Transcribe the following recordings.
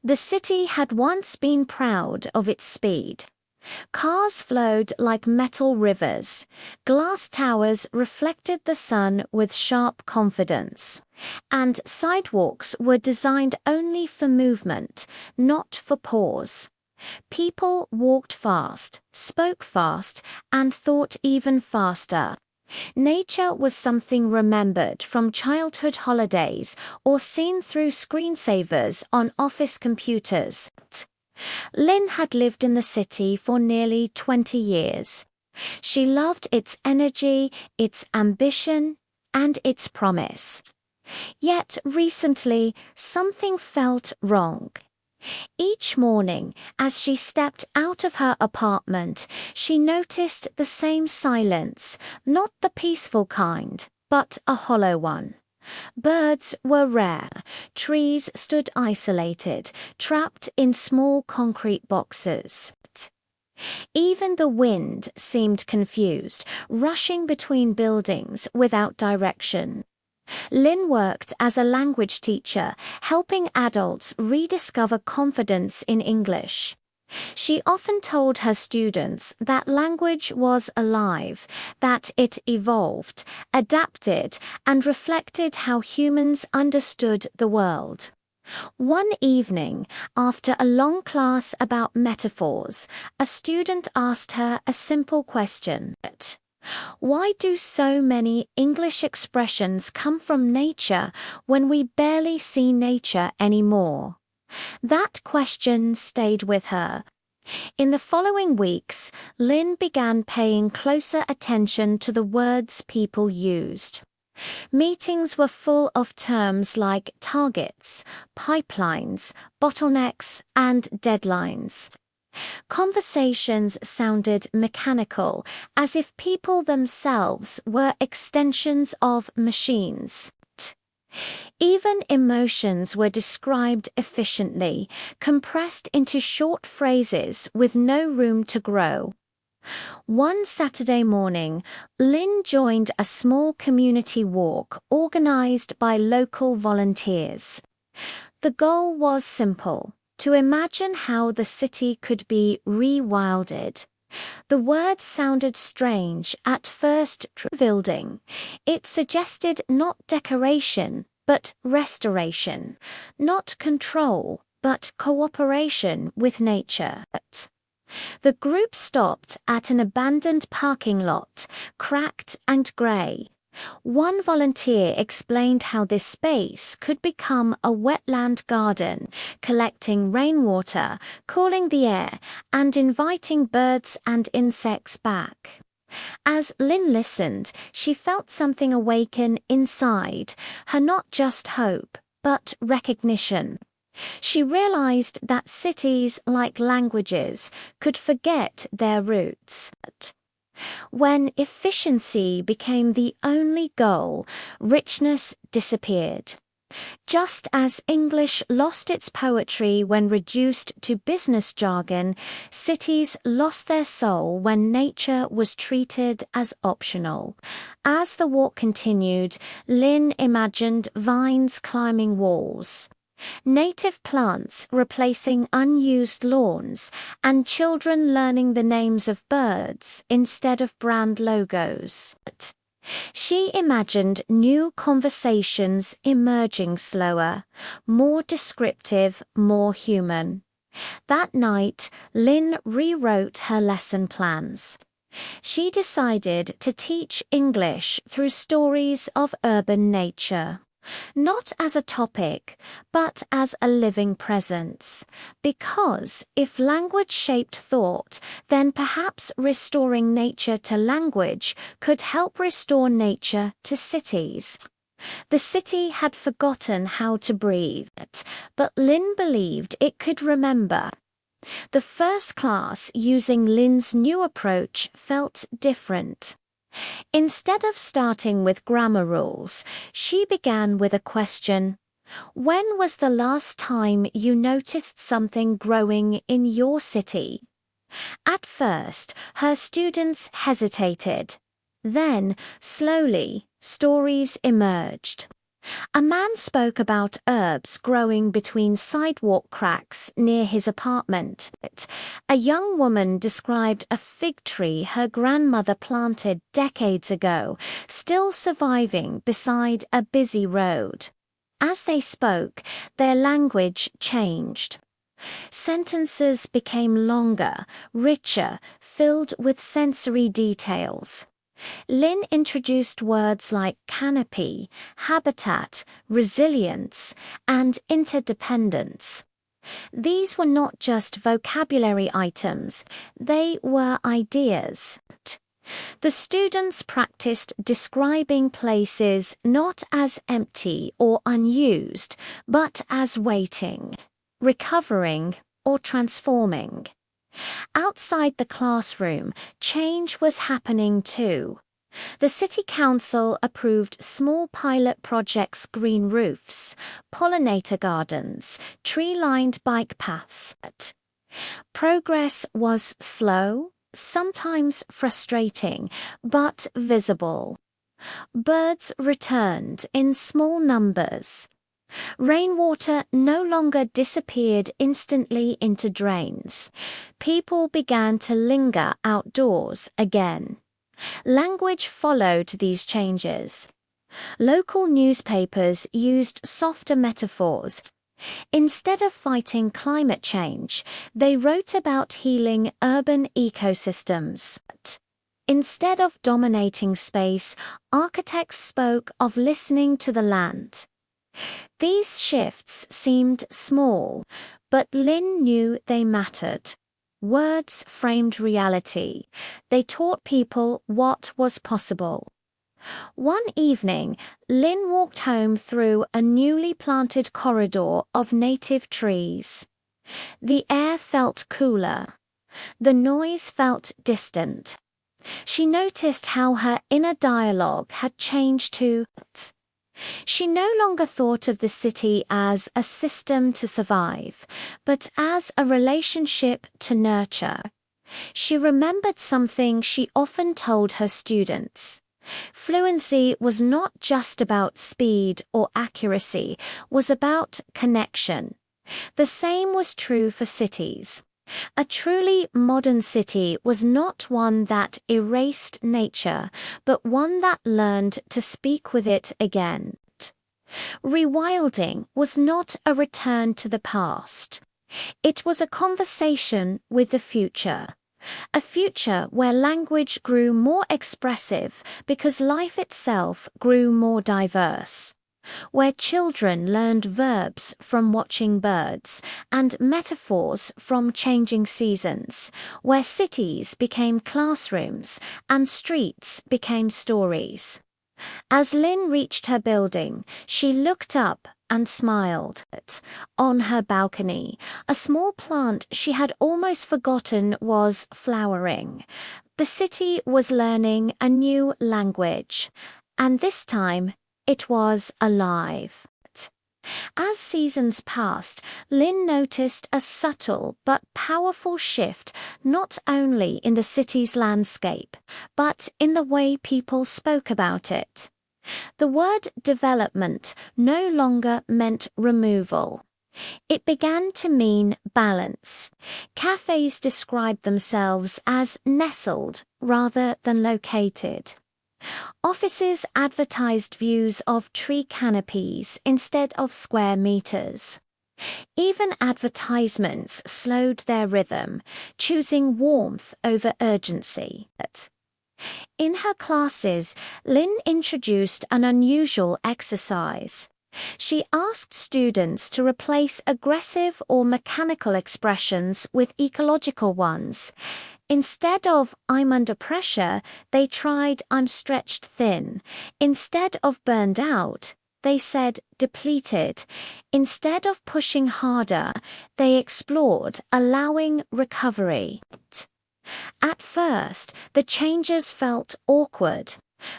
The city had once been proud of its speed. Cars flowed like metal rivers. Glass towers reflected the sun with sharp confidence. And sidewalks were designed only for movement, not for pause. People walked fast, spoke fast, and thought even faster. Nature was something remembered from childhood holidays or seen through screensavers on office computers. Lynn had lived in the city for nearly 20 years. She loved its energy, its ambition, and its promise. Yet recently, something felt wrong. Each morning, as she stepped out of her apartment, she noticed the same silence, not the peaceful kind, but a hollow one. Birds were rare, trees stood isolated, trapped in small concrete boxes. Even the wind seemed confused, rushing between buildings without direction. Lynn worked as a language teacher, helping adults rediscover confidence in English. She often told her students that language was alive, that it evolved, adapted, and reflected how humans understood the world. One evening, after a long class about metaphors, a student asked her a simple question. Why do so many English expressions come from nature when we barely see nature anymore? That question stayed with her. In the following weeks, Lynn began paying closer attention to the words people used. Meetings were full of terms like targets, pipelines, bottlenecks, and deadlines. Conversations sounded mechanical, as if people themselves were extensions of machines. Even emotions were described efficiently, compressed into short phrases with no room to grow. One Saturday morning, Lynn joined a small community walk organized by local volunteers. The goal was simple: to imagine how the city could be rewilded. The word sounded strange at first. Rewilding. It suggested not decoration, but restoration, not control, but cooperation with nature. The group stopped at an abandoned parking lot, cracked and grey. One volunteer explained how this space could become a wetland garden, collecting rainwater, cooling the air, and inviting birds and insects back. As Lynn listened, she felt something awaken inside her, not just hope, but recognition. She realized that cities, like languages, could forget their roots. When efficiency became the only goal, richness disappeared. Just as English lost its poetry when reduced to business jargon, cities lost their soul when nature was treated as optional. As the walk continued, Lynn imagined vines climbing walls, native plants replacing unused lawns, and children learning the names of birds instead of brand logos. She imagined new conversations emerging slower, more descriptive, more human. That night, Lynn rewrote her lesson plans. She decided to teach English through stories of urban nature. Not as a topic, but as a living presence. Because if language shaped thought, then perhaps restoring nature to language could help restore nature to cities. The city had forgotten how to breathe, but Lynn believed it could remember. The first class using Lynn's new approach felt different. Instead of starting with grammar rules, she began with a question. When was the last time you noticed something growing in your city? At first, her students hesitated. Then, slowly, stories emerged. A man spoke about herbs growing between sidewalk cracks near his apartment. A young woman described a fig tree her grandmother planted decades ago, still surviving beside a busy road. As they spoke, their language changed. Sentences became longer, richer, filled with sensory details. Lynn introduced words like canopy, habitat, resilience, and interdependence. These were not just vocabulary items, they were ideas. The students practiced describing places not as empty or unused, but as waiting, recovering, or transforming. Outside the classroom, change was happening too. The City Council approved small pilot projects: green roofs, pollinator gardens, tree-lined bike paths. Progress was slow, sometimes frustrating, but visible. Birds returned in small numbers. Rainwater no longer disappeared instantly into drains. People began to linger outdoors again. Language followed these changes. Local newspapers used softer metaphors. Instead of fighting climate change, they wrote about healing urban ecosystems. Instead of dominating space, architects spoke of listening to the land. These shifts seemed small, but Lynn knew they mattered. Words framed reality. They taught people what was possible. One evening, Lynn walked home through a newly planted corridor of native trees. The air felt cooler. The noise felt distant. She noticed how her inner dialogue had changed to She no longer thought of the city as a system to survive, but as a relationship to nurture. She remembered something she often told her students. Fluency was not just about speed or accuracy, was about connection. The same was true for cities. A truly modern city was not one that erased nature, but one that learned to speak with it again. Rewilding was not a return to the past. It was a conversation with the future. A future where language grew more expressive because life itself grew more diverse. Where children learned verbs from watching birds and metaphors from changing seasons, where cities became classrooms and streets became stories. As Lynn reached her building, she looked up and smiled. On her balcony, a small plant she had almost forgotten was flowering. The city was learning a new language, and this time it was alive. As seasons passed, Lynn noticed a subtle but powerful shift not only in the city's landscape, but in the way people spoke about it. The word development no longer meant removal. It began to mean balance. Cafes described themselves as nestled rather than located. Offices advertised views of tree canopies instead of square meters. Even advertisements slowed their rhythm, choosing warmth over urgency. In her classes, Lynn introduced an unusual exercise. She asked students to replace aggressive or mechanical expressions with ecological ones. Instead of "I'm under pressure," they tried "I'm stretched thin." Instead of "burned out," they said "depleted." Instead of pushing harder, they explored allowing recovery. At first, the changes felt awkward,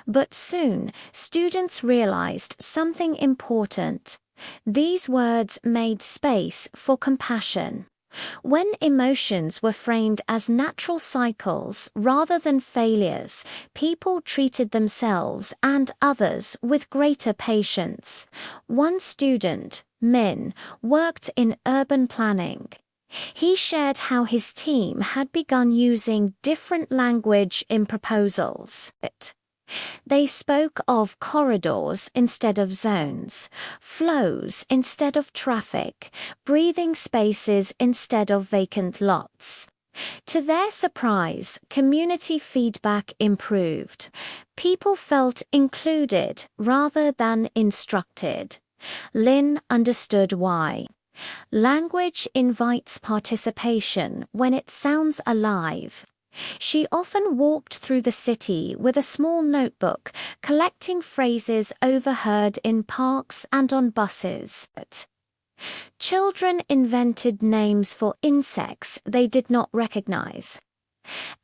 but soon students realized something important. These words made space for compassion. When emotions were framed as natural cycles rather than failures, people treated themselves and others with greater patience. One student, Min, worked in urban planning. He shared how his team had begun using different language in proposals. They spoke of corridors instead of zones, flows instead of traffic, breathing spaces instead of vacant lots. To their surprise, community feedback improved. People felt included rather than instructed. Lynn understood why. Language invites participation when it sounds alive. She often walked through the city with a small notebook, collecting phrases overheard in parks and on buses. Children invented names for insects they did not recognize.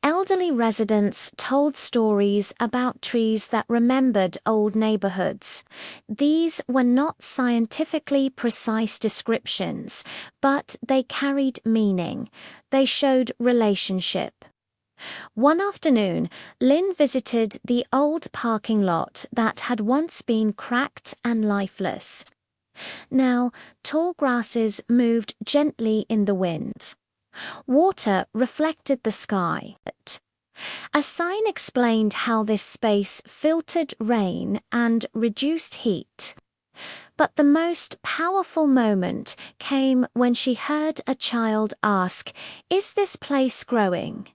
Elderly residents told stories about trees that remembered old neighborhoods. These were not scientifically precise descriptions, but they carried meaning. They showed relationship. One afternoon, Lynn visited the old parking lot that had once been cracked and lifeless. Now, tall grasses moved gently in the wind. Water reflected the sky. A sign explained how this space filtered rain and reduced heat. But the most powerful moment came when she heard a child ask, "Is this place growing?"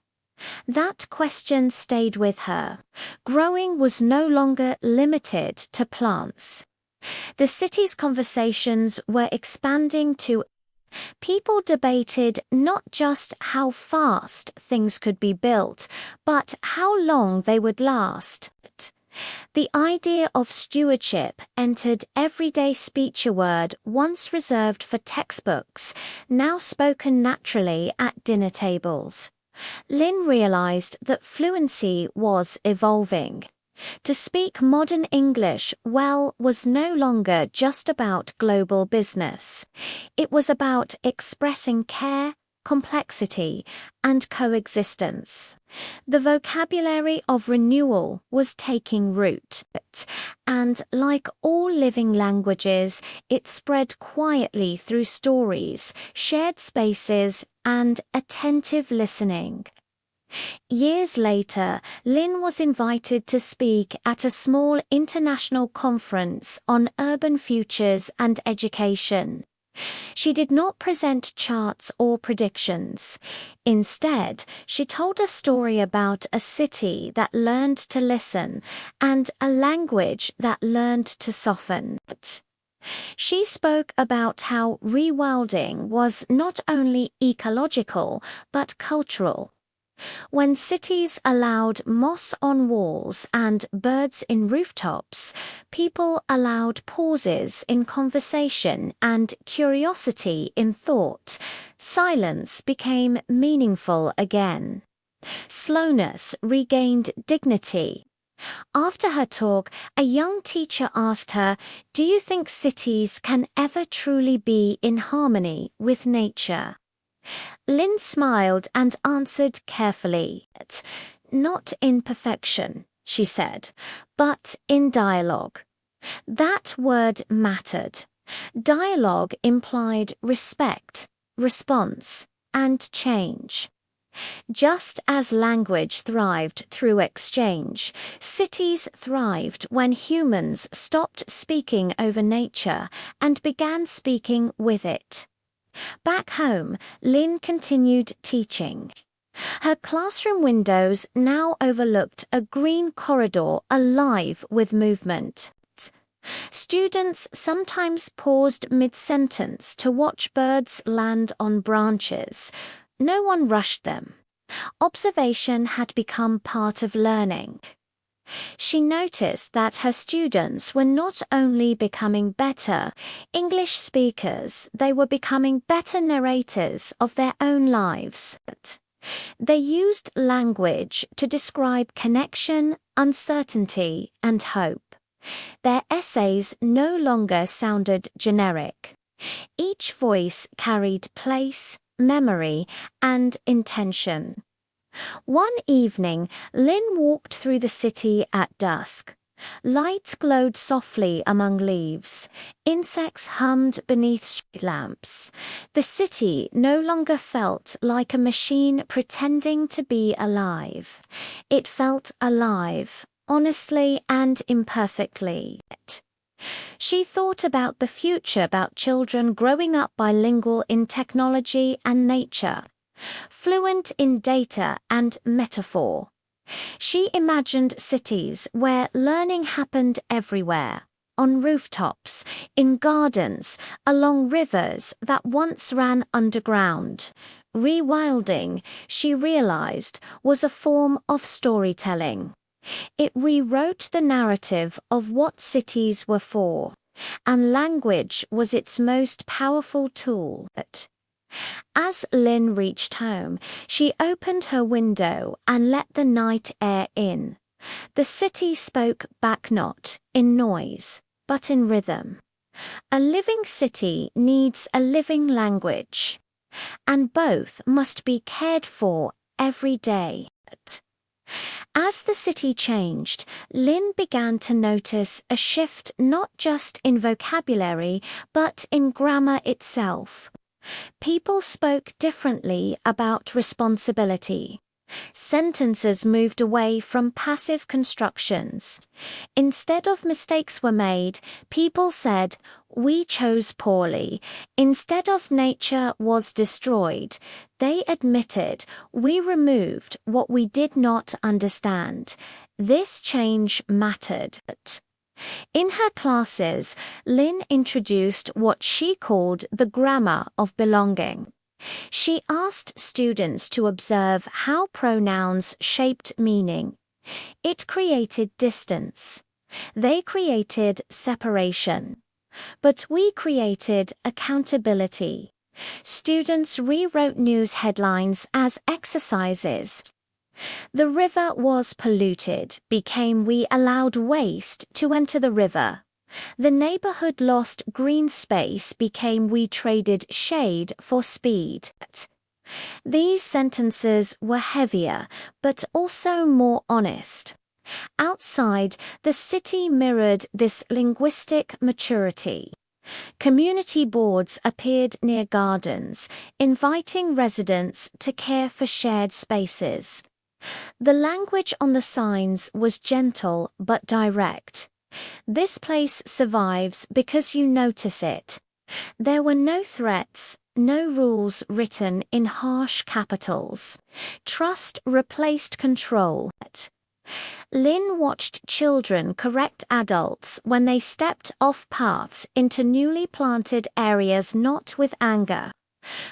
That question stayed with her. Growing was no longer limited to plants. The city's conversations were expanding to people debated not just how fast things could be built, but how long they would last. The idea of stewardship entered everyday speech, a word once reserved for textbooks, now spoken naturally at dinner tables. Lynn realized that fluency was evolving. To speak modern English well was no longer just about global business. It was about expressing care, complexity, and coexistence. The vocabulary of renewal was taking root, and like all living languages, it spread quietly through stories, shared spaces, and attentive listening. Years later, Lynn was invited to speak at a small international conference on urban futures and education. She did not present charts or predictions. Instead, she told a story about a city that learned to listen and a language that learned to soften. She spoke about how rewilding was not only ecological but cultural. When cities allowed moss on walls and birds in rooftops, people allowed pauses in conversation and curiosity in thought. Silence became meaningful again. Slowness regained dignity. After her talk, a young teacher asked her, "Do you think cities can ever truly be in harmony with nature?" Lynn smiled and answered carefully. "Not in perfection," she said, "but in dialogue." That word mattered. Dialogue implied respect, response, and change. Just as language thrived through exchange, cities thrived when humans stopped speaking over nature and began speaking with it. Back home, Lynn continued teaching. Her classroom windows now overlooked a green corridor alive with movement. Students sometimes paused mid-sentence to watch birds land on branches. No one rushed them. Observation had become part of learning. She noticed that her students were not only becoming better English speakers, they were becoming better narrators of their own lives. They used language to describe connection, uncertainty, and hope. Their essays no longer sounded generic. Each voice carried place, memory, and intention. One evening, Lynn walked through the city at dusk. Lights glowed softly among leaves. Insects hummed beneath street lamps. The city no longer felt like a machine pretending to be alive. It felt alive, honestly and imperfectly. She thought about the future, about children growing up bilingual in technology and nature, fluent in data and metaphor. She imagined cities where learning happened everywhere, on rooftops, in gardens, along rivers that once ran underground. Rewilding, she realized, was a form of storytelling. It rewrote the narrative of what cities were for, and language was its most powerful tool. As Lynn reached home, she opened her window and let the night air in. The city spoke back, not in noise, but in rhythm. A living city needs a living language, and both must be cared for every day. As the city changed, Lynn began to notice a shift not just in vocabulary, but in grammar itself. People spoke differently about responsibility. Sentences moved away from passive constructions. Instead of mistakes were made, people said, "We chose poorly." Instead of "nature was destroyed," they admitted, "We removed what we did not understand." This change mattered. In her classes, Lynn introduced what she called the grammar of belonging. She asked students to observe how pronouns shaped meaning. It created distance. They created separation. But we created accountability. Students rewrote news headlines as exercises. The river was polluted, became we allowed waste to enter the river. The neighborhood lost green space, became we traded shade for speed. These sentences were heavier, but also more honest. Outside, the city mirrored this linguistic maturity. Community boards appeared near gardens, inviting residents to care for shared spaces. The language on the signs was gentle but direct. This place survives because you notice it. There were no threats, no rules written in harsh capitals. Trust replaced control. Lynn watched children correct adults when they stepped off paths into newly planted areas, not with anger,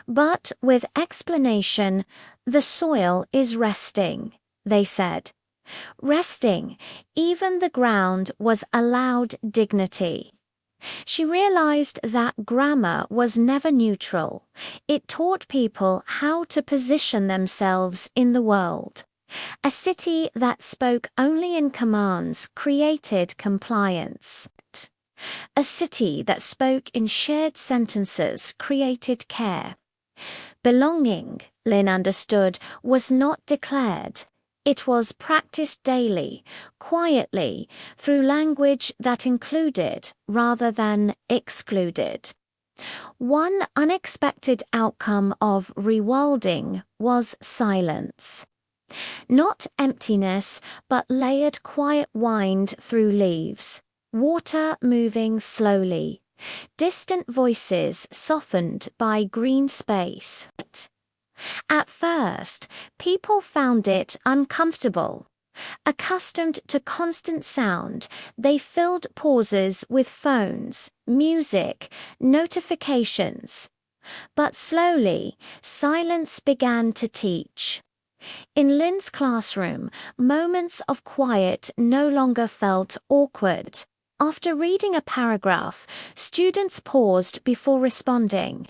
but with explanation. "The soil is resting," they said. Resting, even the ground was allowed dignity. She realized that grammar was never neutral. It taught people how to position themselves in the world. A city that spoke only in commands created compliance. A city that spoke in shared sentences created care. Belonging, Lynn understood, was not declared. It was practiced daily, quietly, through language that included rather than excluded. One unexpected outcome of rewilding was silence. Not emptiness, but layered quiet wind through leaves, water moving slowly, distant voices softened by green space. At first, people found it uncomfortable. Accustomed to constant sound, they filled pauses with phones, music, notifications. But slowly, silence began to teach. In Lynn's classroom, moments of quiet no longer felt awkward. After reading a paragraph, students paused before responding.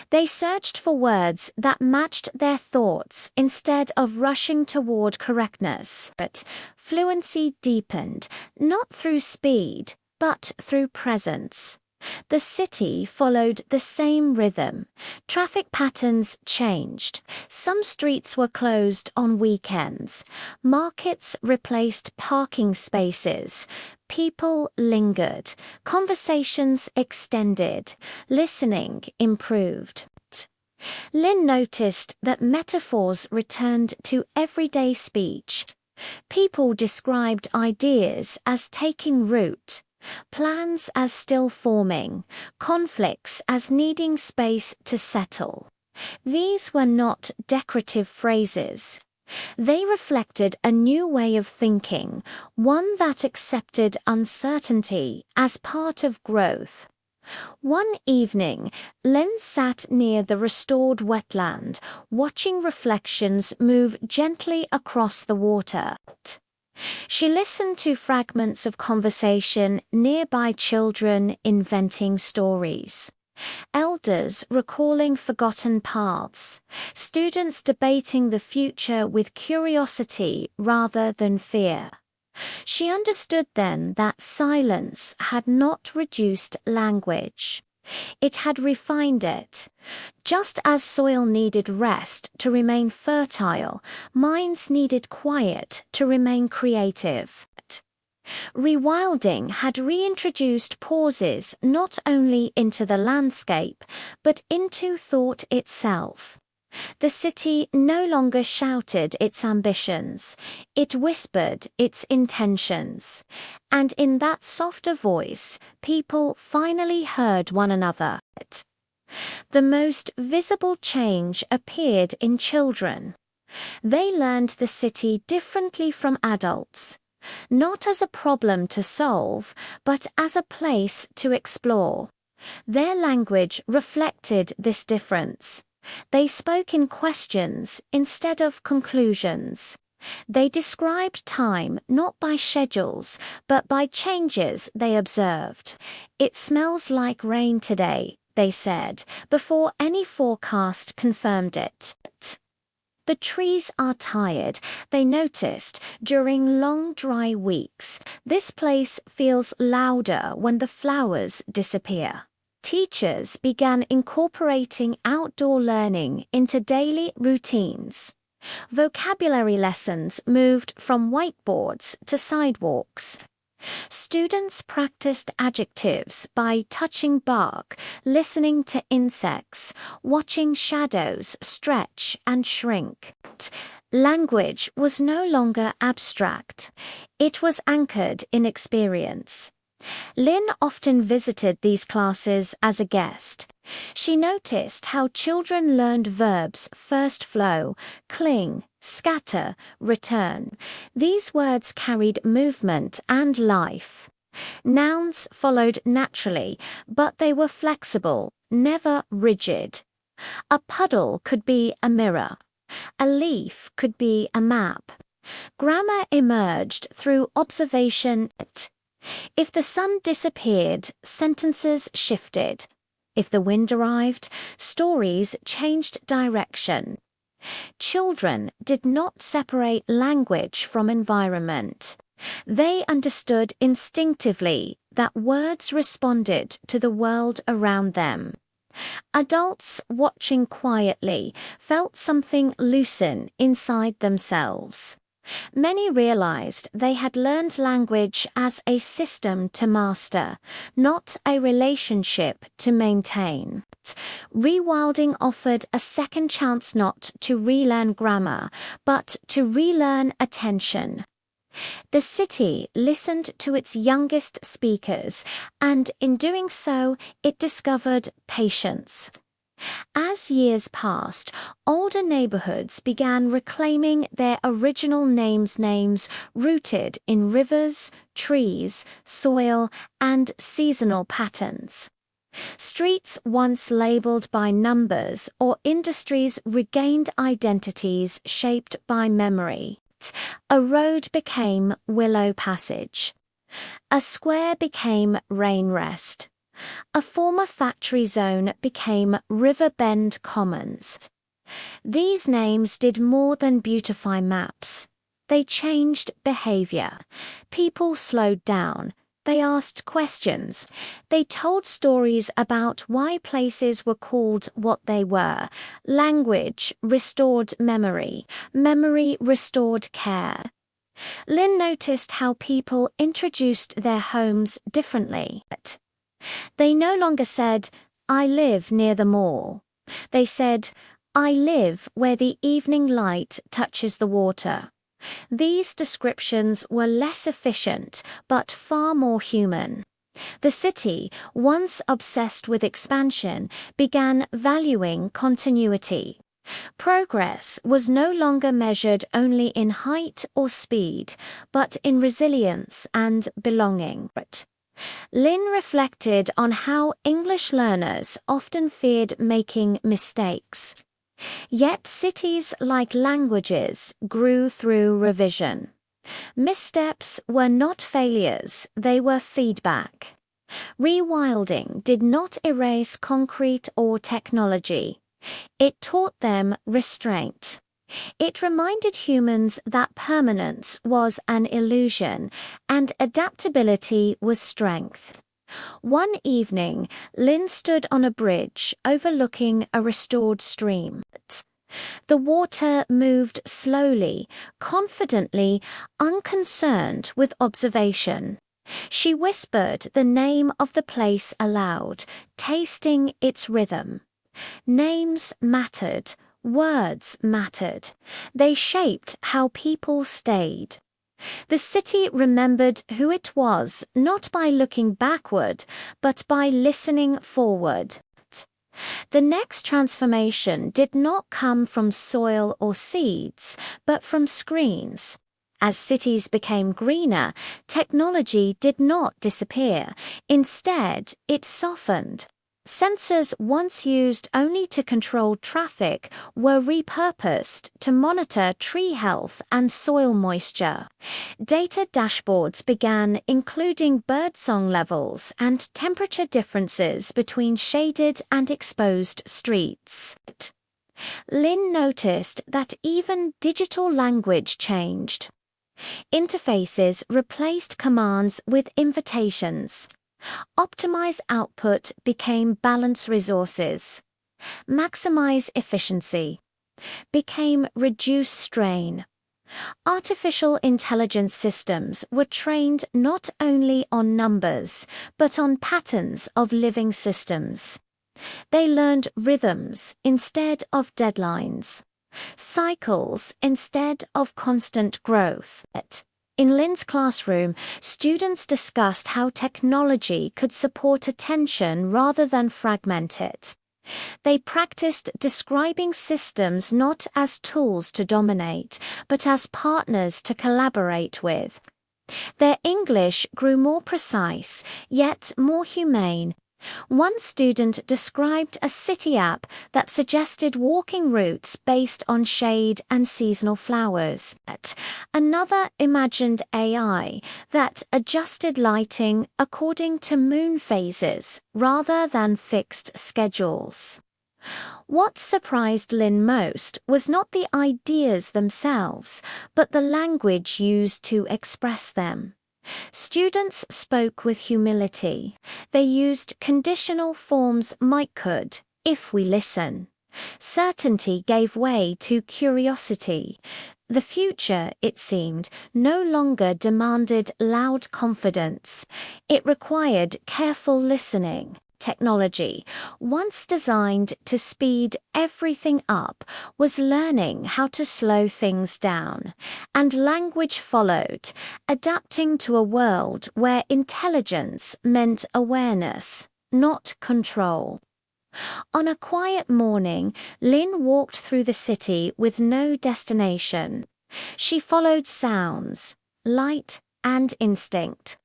They searched for words that matched their thoughts instead of rushing toward correctness. But fluency deepened, not through speed, but through presence. The city followed the same rhythm. Traffic patterns changed. Some streets were closed on weekends. Markets replaced parking spaces. People lingered. Conversations extended. Listening improved. Lynn noticed that metaphors returned to everyday speech. People described ideas as taking root, plans as still forming, conflicts as needing space to settle. These were not decorative phrases. They reflected a new way of thinking, one that accepted uncertainty as part of growth. One evening, Lynn sat near the restored wetland, watching reflections move gently across the water. She listened to fragments of conversation, nearby children inventing stories, elders recalling forgotten paths, students debating the future with curiosity rather than fear. She understood then that silence had not reduced language. It had refined it. Just as soil needed rest to remain fertile, minds needed quiet to remain creative. Rewilding had reintroduced pauses not only into the landscape, but into thought itself. The city no longer shouted its ambitions, it whispered its intentions. And in that softer voice, people finally heard one another. The most visible change appeared in children. They learned the city differently from adults, not as a problem to solve, but as a place to explore. Their language reflected this difference. They spoke in questions instead of conclusions. They described time not by schedules, but by changes they observed. "It smells like rain today," they said, before any forecast confirmed it. "The trees are tired," they noticed, during long dry weeks. "This place feels louder when the flowers disappear." Teachers began incorporating outdoor learning into daily routines. Vocabulary lessons moved from whiteboards to sidewalks. Students practiced adjectives by touching bark, listening to insects, watching shadows stretch and shrink. Language was no longer abstract. It was anchored in experience. Lynn often visited these classes as a guest. She noticed how children learned verbs first flow, cling, scatter, return. These words carried movement and life. Nouns followed naturally, but they were flexible, never rigid. A puddle could be a mirror. A leaf could be a map. Grammar emerged through observation. If the sun disappeared, sentences shifted. If the wind arrived, stories changed direction. Children did not separate language from environment. They understood instinctively that words responded to the world around them. Adults, watching quietly, felt something loosen inside themselves. Many realized they had learned language as a system to master, not a relationship to maintain. Rewilding offered a second chance not to relearn grammar, but to relearn attention. The city listened to its youngest speakers, and in doing so, it discovered patience. As years passed, older neighborhoods began reclaiming their original names rooted in rivers, trees, soil, and seasonal patterns. Streets once labeled by numbers or industries regained identities shaped by memory. A road became Willow Passage. A square became Rain Rest. A former factory zone became River Bend Commons. These names did more than beautify maps. They changed behavior. People slowed down, They asked questions. They told stories about why places were called what they were. Language restored memory. Memory restored care. Lynn noticed how people introduced their homes differently. They no longer said, "I live near the mall." They said, "I live where the evening light touches the water." These descriptions were less efficient, but far more human. The city, once obsessed with expansion, began valuing continuity. Progress was no longer measured only in height or speed, but in resilience and belonging. Lynn reflected on how English learners often feared making mistakes. Yet cities, like languages, grew through revision. Missteps were not failures, they were feedback. Rewilding did not erase concrete or technology. It taught them restraint. It reminded humans that permanence was an illusion and adaptability was strength. One evening, Lynn stood on a bridge overlooking a restored stream. The water moved slowly, confidently, unconcerned with observation. She whispered the name of the place aloud, tasting its rhythm. Names mattered. Words mattered. They shaped how people stayed. The city remembered who it was not by looking backward, but by listening forward. The next transformation did not come from soil or seeds, but from screens. As cities became greener, technology did not disappear. Instead, it softened. Sensors once used only to control traffic were repurposed to monitor tree health and soil moisture. Data dashboards began including birdsong levels and temperature differences between shaded and exposed streets. Lynn noticed that even digital language changed. Interfaces replaced commands with invitations. Optimize output became balance resources. Maximize efficiency became reduce strain. Artificial intelligence systems were trained not only on numbers, but on patterns of living systems. They learned rhythms instead of deadlines, cycles instead of constant growth. In Lynn's classroom, students discussed how technology could support attention rather than fragment it. They practiced describing systems not as tools to dominate, but as partners to collaborate with. Their English grew more precise, yet more humane. One student described a city app that suggested walking routes based on shade and seasonal flowers. Another imagined AI that adjusted lighting according to moon phases rather than fixed schedules. What surprised Lynn most was not the ideas themselves, but the language used to express them. Students spoke with humility. They used conditional forms "might could," "if we listen." Certainty gave way to curiosity. The future, it seemed, no longer demanded loud confidence. It required careful listening. Technology, once designed to speed everything up, was learning how to slow things down. And language followed, adapting to a world where intelligence meant awareness, not control. On a quiet morning, Lynn walked through the city with no destination. She followed sounds, light, and instinct.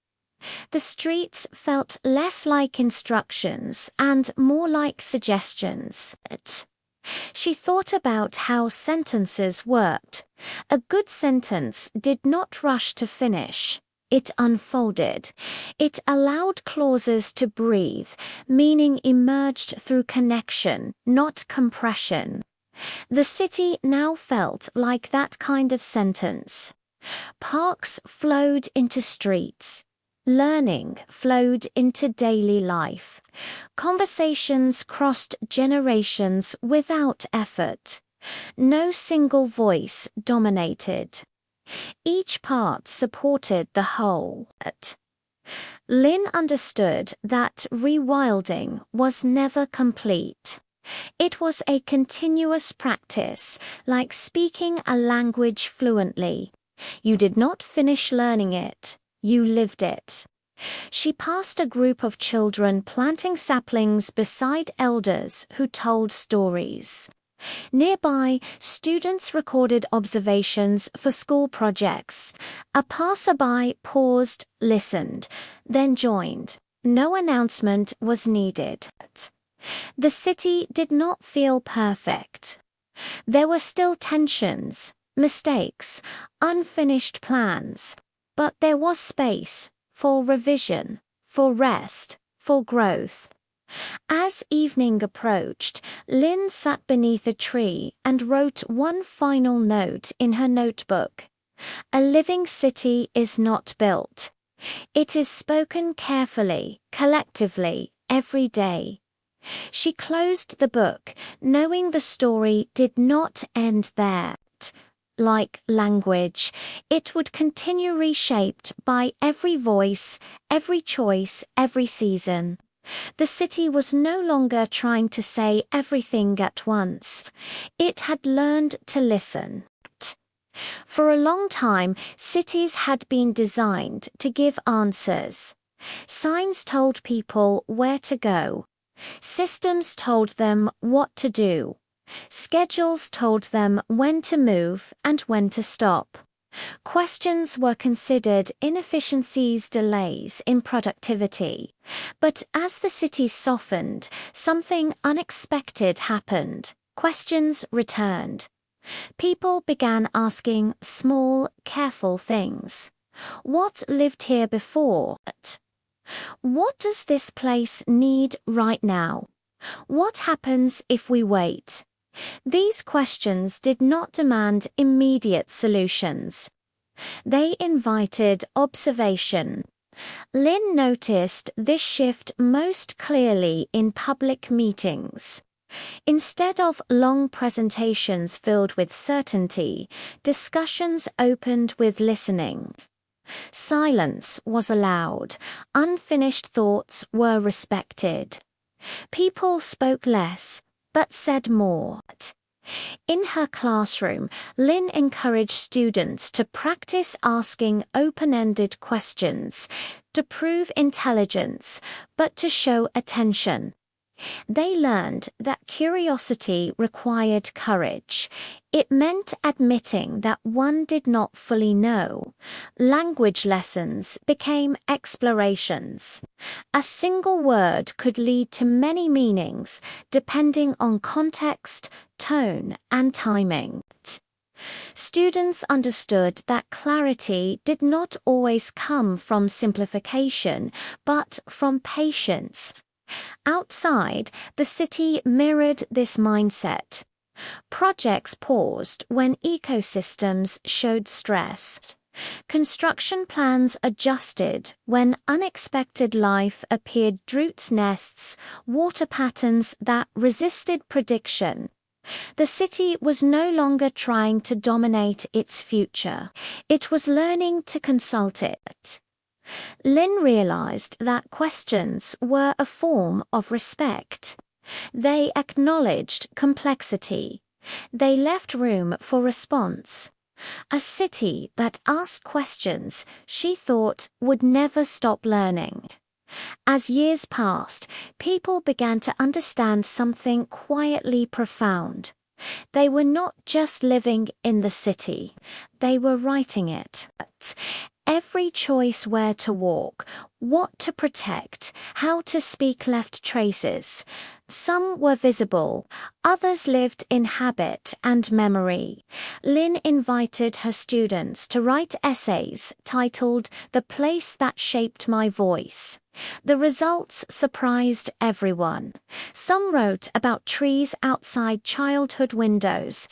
The streets felt less like instructions and more like suggestions. She thought about how sentences worked. A good sentence did not rush to finish. It unfolded. It allowed clauses to breathe. Meaning emerged through connection, not compression. The city now felt like that kind of sentence. Parks flowed into streets. learning flowed into daily life. Conversations crossed generations without effort. No single voice dominated. Each part supported the whole. Lynn understood that rewilding was never complete. It was a continuous practice, like speaking a language fluently. You did not finish learning it, you lived it. She passed a group of children planting saplings beside elders who told stories. Nearby, students recorded observations for school projects. A passerby paused, listened, then joined. No announcement was needed. The city did not feel perfect. There were still tensions, mistakes, unfinished plans, but there was space for revision, for rest, for growth. As evening approached, Lynn sat beneath a tree and wrote one final note in her notebook. A living city is not built. It is spoken carefully, collectively, every day. She closed the book, knowing the story did not end there. Like language, it would continue reshaped by every voice, every choice, every season. The city was no longer trying to say everything at once. It had learned to listen. For a long time, cities had been designed to give answers. Signs told people where to go. Systems told them what to do. Schedules told them when to move and when to stop. Questions were considered inefficiencies, delays in productivity. But as the city softened, something unexpected happened. Questions returned. People began asking small, careful things. What lived here before? What does this place need right now? What happens if we wait? These questions did not demand immediate solutions. They invited observation. Lynn noticed this shift most clearly in public meetings. Instead of long presentations filled with certainty, discussions opened with listening. Silence was allowed. Unfinished thoughts were respected. People spoke less, but said more. In her classroom, Lynn encouraged students to practice asking open-ended questions, to prove intelligence, but to show attention. They learned that curiosity required courage. It meant admitting that one did not fully know. Language lessons became explorations. A single word could lead to many meanings, depending on context, tone, and timing. Students understood that clarity did not always come from simplification, but from patience. Outside, the city mirrored this mindset. Projects paused when ecosystems showed stress. Construction plans adjusted when unexpected life appeared, roots, nests, water patterns that resisted prediction. The city was no longer trying to dominate its future. It was learning to consult it. Lynn realized that questions were a form of respect. They acknowledged complexity. They left room for response. A city that asked questions, she thought, would never stop learning. As years passed, people began to understand something quietly profound. They were not just living in the city, they were writing it. Every choice where to walk, what to protect, how to speak left traces. Some were visible, others lived in habit and memory. Lynn invited her students to write essays titled "The Place That Shaped My Voice." The results surprised everyone. Some wrote about trees outside childhood windows.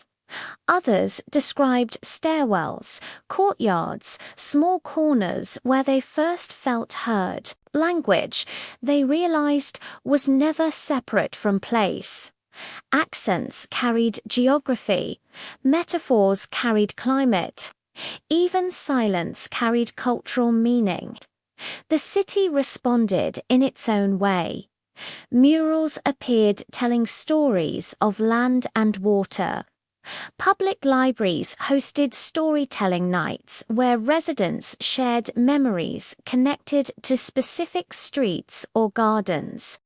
Others described stairwells, courtyards, small corners where they first felt heard. Language, they realized, was never separate from place. Accents carried geography, metaphors carried climate, even silence carried cultural meaning. The city responded in its own way. Murals appeared telling stories of land and water. Public libraries hosted storytelling nights where residents shared memories connected to specific streets or gardens.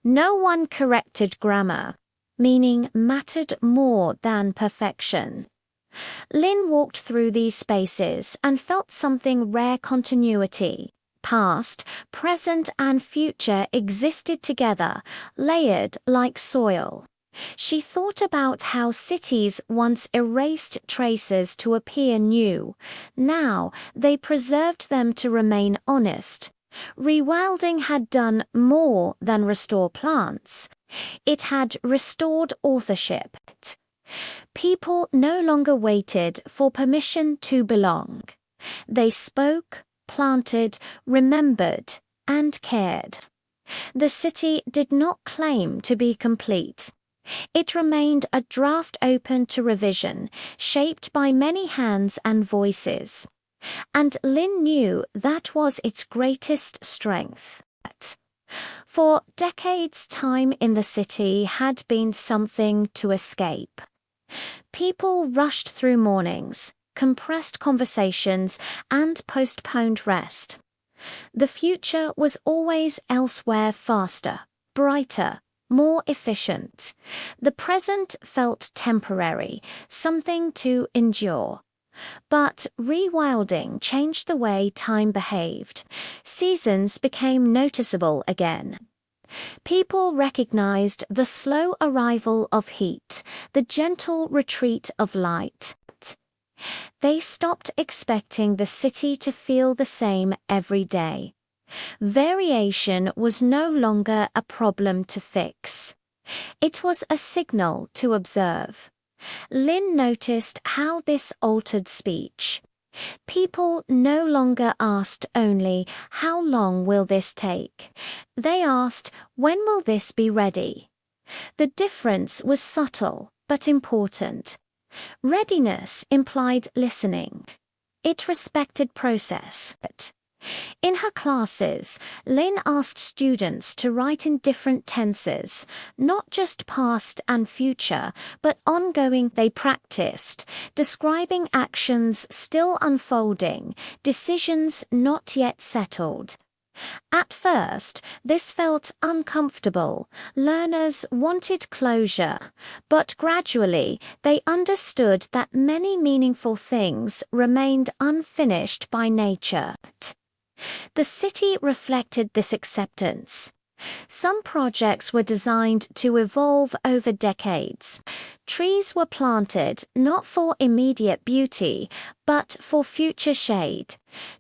No one corrected grammar. Meaning mattered more than perfection. Lynn walked through these spaces and felt something rare: continuity. Past, present, and future existed together, layered like soil. She thought about how cities once erased traces to appear new. Now they preserved them to remain honest. Rewilding had done more than restore plants. It had restored authorship. People no longer waited for permission to belong. They spoke, planted, remembered, and cared. The city did not claim to be complete. It remained a draft open to revision, shaped by many hands and voices. And Lynn knew that was its greatest strength. For decades, time in the city had been something to escape. People rushed through mornings, compressed conversations, and postponed rest. The future was always elsewhere: faster, brighter, more efficient. The present felt temporary, something to endure. But rewilding changed the way time behaved. Seasons became noticeable again. People recognized the slow arrival of heat, the gentle retreat of light. They stopped expecting the city to feel the same every day. Variation was no longer a problem to fix. It was a signal to observe. Lynn noticed how this altered speech. People no longer asked only, "How long will this take?" They asked, "When will this be ready?" The difference was subtle but important. Readiness implied listening. It respected process. In her classes, Lynn asked students to write in different tenses, not just past and future, but ongoing. They practiced, describing actions still unfolding, decisions not yet settled. At first, this felt uncomfortable. Learners wanted closure, but gradually they understood that many meaningful things remained unfinished by nature. The city reflected this acceptance. Some projects were designed to evolve over decades. Trees were planted not for immediate beauty, but for future shade.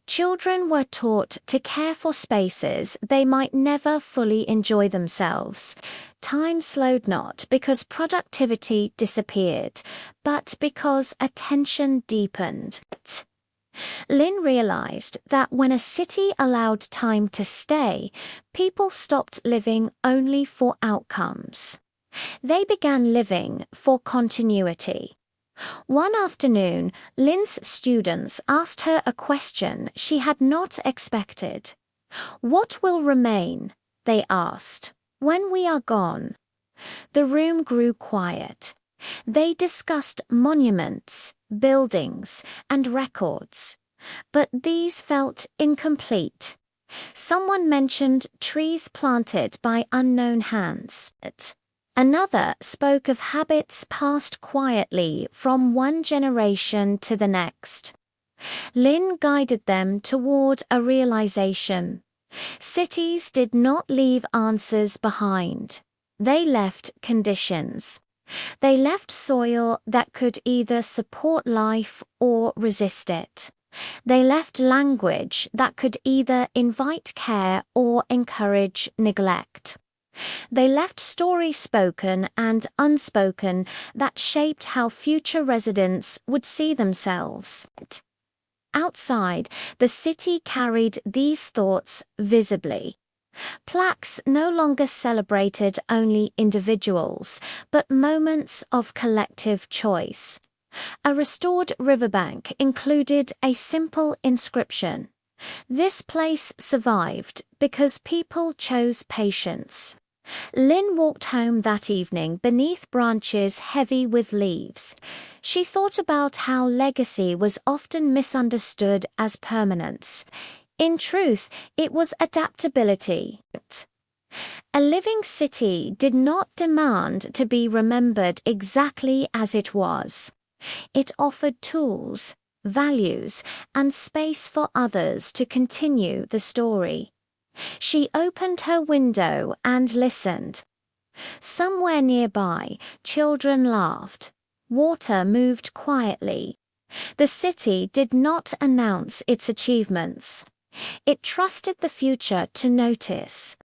Children were taught to care for spaces they might never fully enjoy themselves. Time slowed not because productivity disappeared, but because attention deepened. Lynn realized that when a city allowed time to stay, people stopped living only for outcomes. They began living for continuity. One afternoon, Lynn's students asked her a question she had not expected. "What will remain?" they asked, "when we are gone?" The room grew quiet. They discussed monuments, buildings, and records. But these felt incomplete. Someone mentioned trees planted by unknown hands. Another spoke of habits passed quietly from one generation to the next. Lynn guided them toward a realization. Cities did not leave answers behind. They left conditions. They left soil that could either support life or resist it. They left language that could either invite care or encourage neglect. They left stories spoken and unspoken that shaped how future residents would see themselves. Outside, the city carried these thoughts visibly. Plaques no longer celebrated only individuals, but moments of collective choice. A restored riverbank included a simple inscription: "This place survived because people chose patience." Lynn walked home that evening beneath branches heavy with leaves. She thought about how legacy was often misunderstood as permanence. In truth, it was adaptability. A living city did not demand to be remembered exactly as it was. It offered tools, values, and space for others to continue the story. She opened her window and listened. Somewhere nearby, children laughed. Water moved quietly. The city did not announce its achievements. It trusted the future to notice.